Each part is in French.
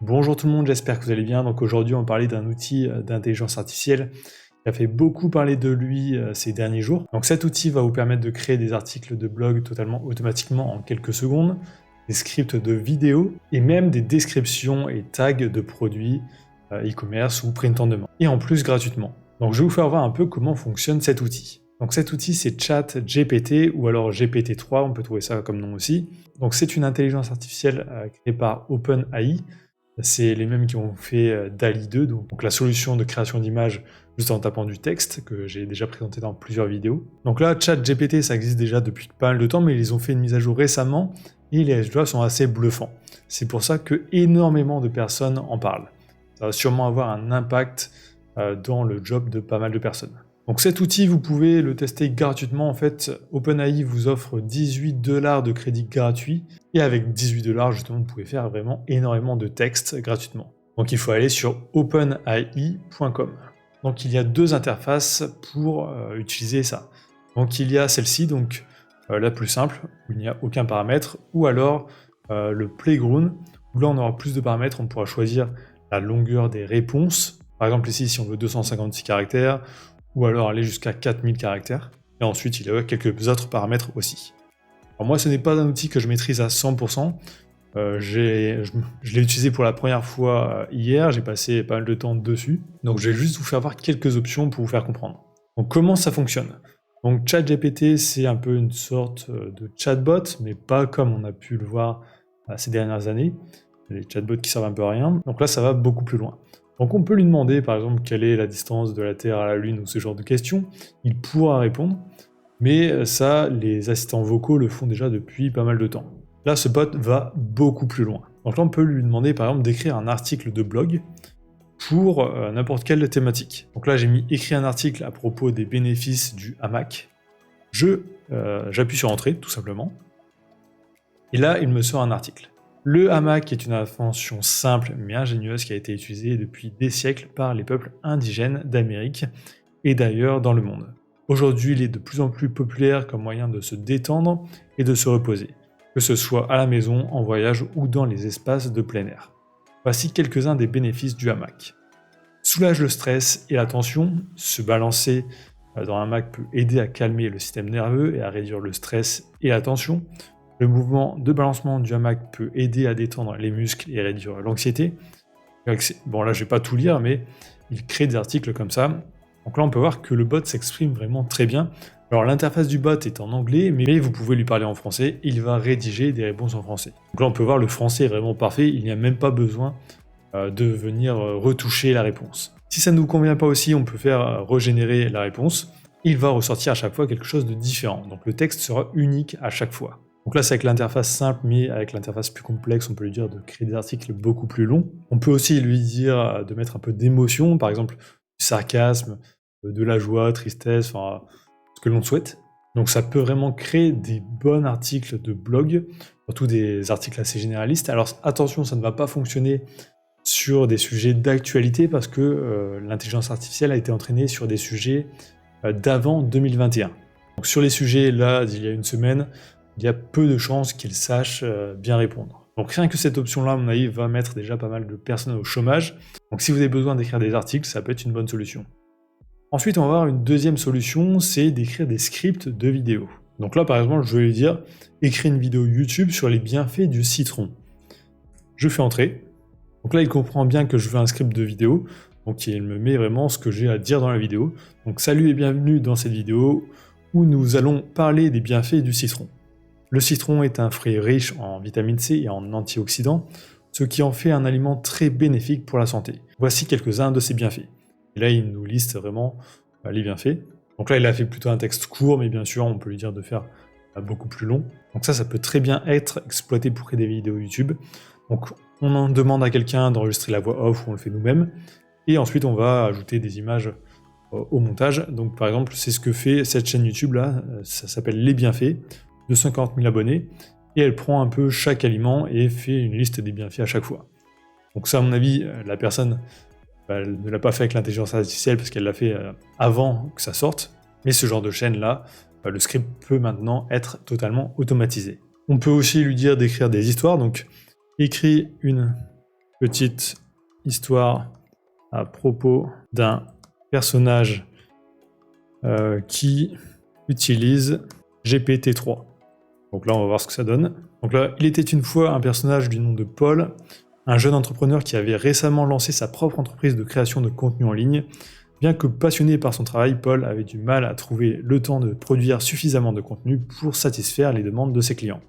Bonjour tout le monde, j'espère que vous allez bien. Donc aujourd'hui, on va parler d'un outil d'intelligence artificielle qui a fait beaucoup parler de lui ces derniers jours. Donc cet outil va vous permettre de créer des articles de blog totalement automatiquement en quelques secondes, des scripts de vidéos et même des descriptions et tags de produits e-commerce ou print on demand. Et en plus gratuitement. Donc je vais vous faire voir un peu comment fonctionne cet outil. Donc cet outil c'est ChatGPT ou alors GPT-3, on peut trouver ça comme nom aussi. Donc c'est une intelligence artificielle créée par OpenAI. C'est les mêmes qui ont fait DALL-E 2, donc la solution de création d'images juste en tapant du texte, que j'ai déjà présenté dans plusieurs vidéos. Donc là, ChatGPT, ça existe déjà depuis pas mal de temps, mais ils ont fait une mise à jour récemment, et les résultats sont assez bluffants. C'est pour ça que énormément de personnes en parlent. Ça va sûrement avoir un impact dans le job de pas mal de personnes. Donc cet outil, vous pouvez le tester gratuitement. En fait, OpenAI vous offre 18$ de crédit gratuit. Et avec 18$, justement, vous pouvez faire vraiment énormément de textes gratuitement. Donc il faut aller sur openai.com. Donc il y a deux interfaces pour utiliser ça. Donc il y a celle-ci, donc la plus simple, où il n'y a aucun paramètre, ou alors le Playground, où là on aura plus de paramètres, on pourra choisir la longueur des réponses. Par exemple ici, si on veut 256 caractères, ou alors aller jusqu'à 4000 caractères. Et ensuite, il y a quelques autres paramètres aussi. Alors moi, ce n'est pas un outil que je maîtrise à 100%. Je l'ai utilisé pour la première fois hier, j'ai passé pas mal de temps dessus. Donc je vais juste vous faire voir quelques options pour vous faire comprendre. Donc comment ça fonctionne? Donc ChatGPT, c'est un peu une sorte de chatbot, mais pas comme on a pu le voir ces dernières années. Les chatbots qui servent un peu à rien. Donc là, ça va beaucoup plus loin. Donc on peut lui demander par exemple quelle est la distance de la Terre à la Lune ou ce genre de questions. Il pourra répondre, mais ça, les assistants vocaux le font déjà depuis pas mal de temps. Là, ce bot va beaucoup plus loin. Donc là, on peut lui demander par exemple d'écrire un article de blog pour n'importe quelle thématique. Donc là, j'ai mis écrire un article à propos des bénéfices du hamac. J'appuie sur entrée, tout simplement. Et là, il me sort un article. Le hamac est une invention simple mais ingénieuse qui a été utilisée depuis des siècles par les peuples indigènes d'Amérique et d'ailleurs dans le monde. Aujourd'hui, il est de plus en plus populaire comme moyen de se détendre et de se reposer, que ce soit à la maison, en voyage ou dans les espaces de plein air. Voici quelques-uns des bénéfices du hamac. Soulage le stress et la tension, se balancer dans un hamac peut aider à calmer le système nerveux et à réduire le stress et la tension. Le mouvement de balancement du hamac peut aider à détendre les muscles et réduire l'anxiété. Bon là je vais pas tout lire, mais il crée des articles comme ça. Donc là on peut voir que le bot s'exprime vraiment très bien. Alors l'interface du bot est en anglais, mais vous pouvez lui parler en français, il va rédiger des réponses en français. Donc là on peut voir le français est vraiment parfait, il n'y a même pas besoin de venir retoucher la réponse. Si ça ne nous convient pas aussi, on peut faire régénérer la réponse. Il va ressortir à chaque fois quelque chose de différent. Donc le texte sera unique à chaque fois. Donc là, c'est avec l'interface simple, mais avec l'interface plus complexe, on peut lui dire de créer des articles beaucoup plus longs. On peut aussi lui dire de mettre un peu d'émotion, par exemple du sarcasme, de la joie, tristesse, enfin ce que l'on souhaite. Donc ça peut vraiment créer des bons articles de blog, surtout des articles assez généralistes. Alors attention, ça ne va pas fonctionner sur des sujets d'actualité parce que l'intelligence artificielle a été entraînée sur des sujets d'avant 2021. Donc sur les sujets là d'il y a une semaine, il y a peu de chances qu'il sache bien répondre. Donc rien que cette option-là, à mon avis, va mettre déjà pas mal de personnes au chômage. Donc si vous avez besoin d'écrire des articles, ça peut être une bonne solution. Ensuite, on va avoir une deuxième solution, c'est d'écrire des scripts de vidéos. Donc là, par exemple, je vais lui dire « Écrire une vidéo YouTube sur les bienfaits du citron ». Je fais entrer. Donc là, il comprend bien que je veux un script de vidéo. Donc il me met vraiment ce que j'ai à dire dans la vidéo. Donc salut et bienvenue dans cette vidéo où nous allons parler des bienfaits du citron. Le citron est un fruit riche en vitamine C et en antioxydants, ce qui en fait un aliment très bénéfique pour la santé. Voici quelques-uns de ses bienfaits. Et là, il nous liste vraiment les bienfaits. Donc là, il a fait plutôt un texte court, mais bien sûr, on peut lui dire de faire beaucoup plus long. Donc ça peut très bien être exploité pour créer des vidéos YouTube. Donc on en demande à quelqu'un d'enregistrer la voix off ou on le fait nous-mêmes. Et ensuite, on va ajouter des images au montage. Donc par exemple, c'est ce que fait cette chaîne YouTube là, ça s'appelle Les Bienfaits, de 50 000 abonnés, et elle prend un peu chaque aliment et fait une liste des bienfaits à chaque fois. Donc ça, à mon avis, la personne elle ne l'a pas fait avec l'intelligence artificielle parce qu'elle l'a fait avant que ça sorte, mais ce genre de chaîne-là, le script peut maintenant être totalement automatisé. On peut aussi lui dire d'écrire des histoires, donc écris une petite histoire à propos d'un personnage qui utilise GPT-3. Donc là, on va voir ce que ça donne. Donc là, il était une fois un personnage du nom de Paul, un jeune entrepreneur qui avait récemment lancé sa propre entreprise de création de contenu en ligne. Bien que passionné par son travail, Paul avait du mal à trouver le temps de produire suffisamment de contenu pour satisfaire les demandes de ses clients.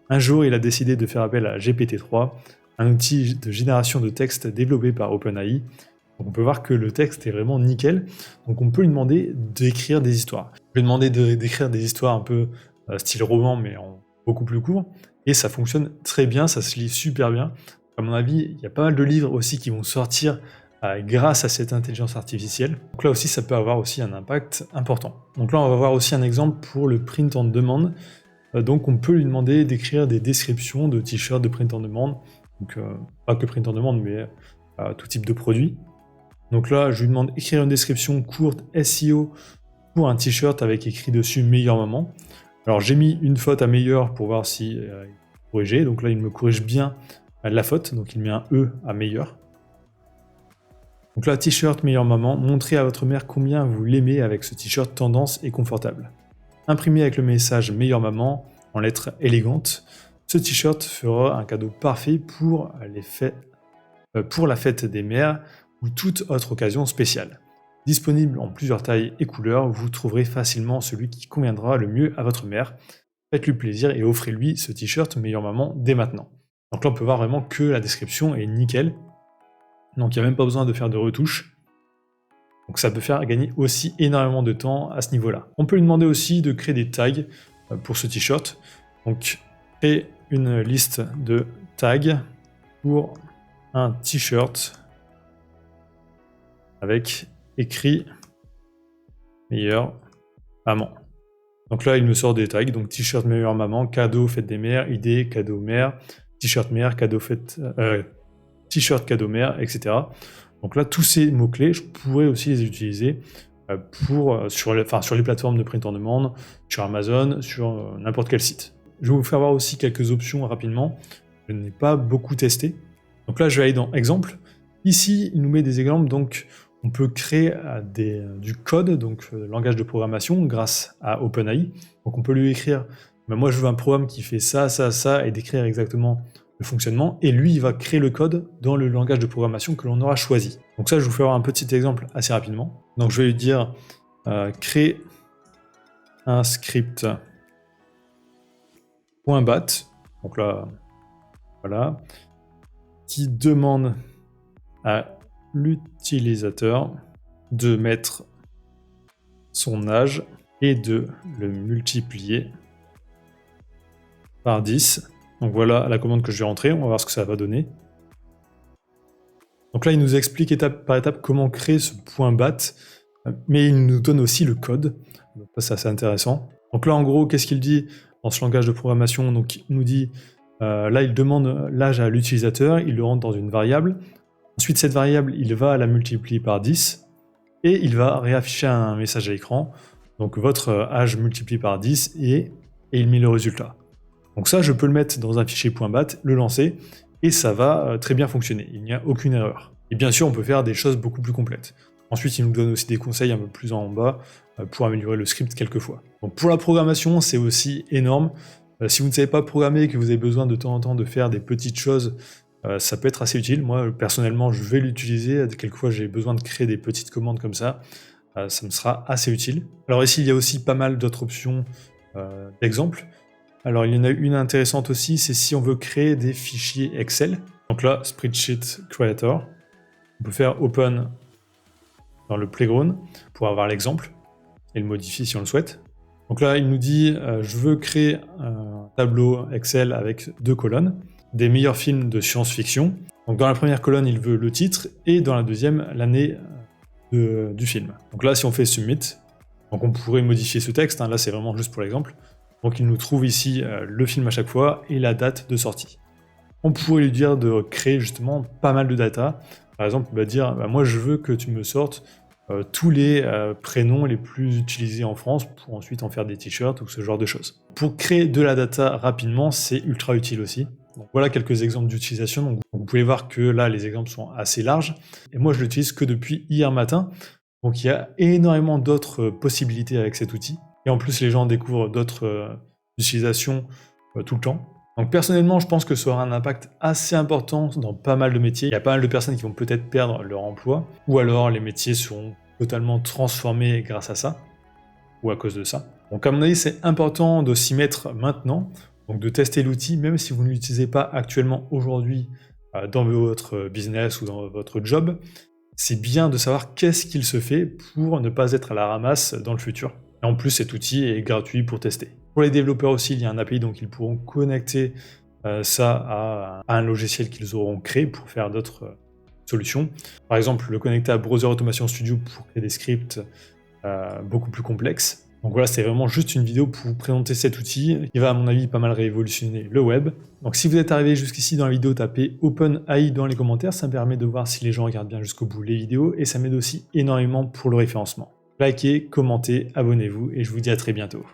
Un jour, il a décidé de faire appel à GPT-3, un outil de génération de texte développé par OpenAI. Donc on peut voir que le texte est vraiment nickel. Donc on peut lui demander d'écrire des histoires. Je vais demander d'écrire des histoires un peu style roman, mais en beaucoup plus court. Et ça fonctionne très bien, ça se lit super bien. À mon avis, il y a pas mal de livres aussi qui vont sortir grâce à cette intelligence artificielle. Donc là aussi, ça peut avoir aussi un impact important. Donc là, on va voir aussi un exemple pour le print on demand. Donc on peut lui demander d'écrire des descriptions de t-shirts de print on demand. Donc pas que print on demand, mais tout type de produit. Donc là, je lui demande d'écrire une description courte SEO pour un t-shirt avec écrit dessus meilleur moment. Alors j'ai mis une faute à meilleur pour voir si il corrigeait. Donc là, il me corrige bien la faute, donc il met un E à meilleur. Donc là, t-shirt meilleure maman, montrez à votre mère combien vous l'aimez avec ce t-shirt tendance et confortable. Imprimé avec le message meilleure maman en lettres élégantes, ce t-shirt fera un cadeau parfait pour la fête des mères ou toute autre occasion spéciale. Disponible en plusieurs tailles et couleurs, vous trouverez facilement celui qui conviendra le mieux à votre mère. Faites-lui plaisir et offrez-lui ce t-shirt meilleure maman dès maintenant. Donc là, on peut voir vraiment que la description est nickel. Donc il n'y a même pas besoin de faire de retouches. Donc ça peut faire gagner aussi énormément de temps à ce niveau-là. On peut lui demander aussi de créer des tags pour ce t-shirt. Donc créer une liste de tags pour un t-shirt avec écrit meilleure maman. Donc là, il me sort des tags, donc t-shirt meilleure maman, cadeau fête des mères, idée cadeau mère, t-shirt mère, cadeau fête, t-shirt cadeau mère, etc. Donc là, tous ces mots-clés, je pourrais aussi les utiliser sur les plateformes de print on demand, sur Amazon, sur n'importe quel site. Je vais vous faire voir aussi quelques options rapidement. Je n'ai pas beaucoup testé. Donc là, je vais aller dans exemple. Ici, il nous met des exemples, donc on peut créer du code, donc langage de programmation, grâce à OpenAI. Donc on peut lui écrire, moi je veux un programme qui fait ça, ça, ça, et décrire exactement le fonctionnement, et lui il va créer le code dans le langage de programmation que l'on aura choisi. Donc ça, je vais vous faire un petit exemple assez rapidement. Donc je vais lui dire créer un script .bat, donc là, voilà, qui demande à l'utilisateur de mettre son âge et de le multiplier par 10. Donc voilà la commande que je vais rentrer, on va voir ce que ça va donner. Donc là, il nous explique étape par étape comment créer ce .bat, mais il nous donne aussi le code. Donc ça, c'est assez intéressant. Donc là, en gros, qu'est-ce qu'il dit dans ce langage de programmation? Donc il nous dit, là, il demande l'âge à l'utilisateur, il le rentre dans une variable. Ensuite, cette variable, il va la multiplier par 10 et il va réafficher un message à l'écran. Donc votre âge multiplié par 10 et il met le résultat. Donc ça, je peux le mettre dans un fichier .bat, le lancer et ça va très bien fonctionner. Il n'y a aucune erreur. Et bien sûr, on peut faire des choses beaucoup plus complètes. Ensuite, il nous donne aussi des conseils un peu plus en bas pour améliorer le script quelquefois. Donc pour la programmation, c'est aussi énorme. Si vous ne savez pas programmer et que vous avez besoin de temps en temps de faire des petites choses, ça peut être assez utile. Moi, personnellement, je vais l'utiliser. Quelquefois, j'ai besoin de créer des petites commandes comme ça. Ça me sera assez utile. Alors ici, il y a aussi pas mal d'autres options d'exemples. Alors, il y en a une intéressante aussi, c'est si on veut créer des fichiers Excel. Donc là, Spreadsheet Creator. On peut faire Open dans le Playground pour avoir l'exemple et le modifier si on le souhaite. Donc là, il nous dit je veux créer un tableau Excel avec 2 colonnes, des meilleurs films de science-fiction. Donc dans la première colonne, il veut le titre et dans la deuxième, l'année du film. Donc là, si on fait Submit, donc on pourrait modifier ce texte, là c'est vraiment juste pour l'exemple. Donc il nous trouve ici le film à chaque fois et la date de sortie. On pourrait lui dire de créer justement pas mal de data. Par exemple, il va dire moi je veux que tu me sortes tous les prénoms les plus utilisés en France pour ensuite en faire des t-shirts ou ce genre de choses. Pour créer de la data rapidement, c'est ultra utile aussi. Donc voilà quelques exemples d'utilisation. Donc vous pouvez voir que là, les exemples sont assez larges. Et moi, je l'utilise que depuis hier matin. Donc il y a énormément d'autres possibilités avec cet outil. Et en plus, les gens découvrent d'autres utilisations tout le temps. Donc personnellement, je pense que ça aura un impact assez important dans pas mal de métiers. Il y a pas mal de personnes qui vont peut-être perdre leur emploi, ou alors les métiers seront totalement transformés grâce à ça, ou à cause de ça. Donc à mon avis, c'est important de s'y mettre maintenant, donc de tester l'outil, même si vous ne l'utilisez pas actuellement aujourd'hui dans votre business ou dans votre job. C'est bien de savoir qu'est-ce qu'il se fait pour ne pas être à la ramasse dans le futur. Et en plus, cet outil est gratuit pour tester. Pour les développeurs aussi, il y a un API, donc ils pourront connecter ça à un logiciel qu'ils auront créé pour faire d'autres solutions. Par exemple, le connecter à Browser Automation Studio pour créer des scripts beaucoup plus complexes. Donc voilà, c'est vraiment juste une vidéo pour vous présenter cet outil. Il va, à mon avis, pas mal révolutionner le web. Donc si vous êtes arrivé jusqu'ici dans la vidéo, tapez OpenAI dans les commentaires. Ça me permet de voir si les gens regardent bien jusqu'au bout les vidéos et ça m'aide aussi énormément pour le référencement. Likez, commentez, abonnez-vous et je vous dis à très bientôt.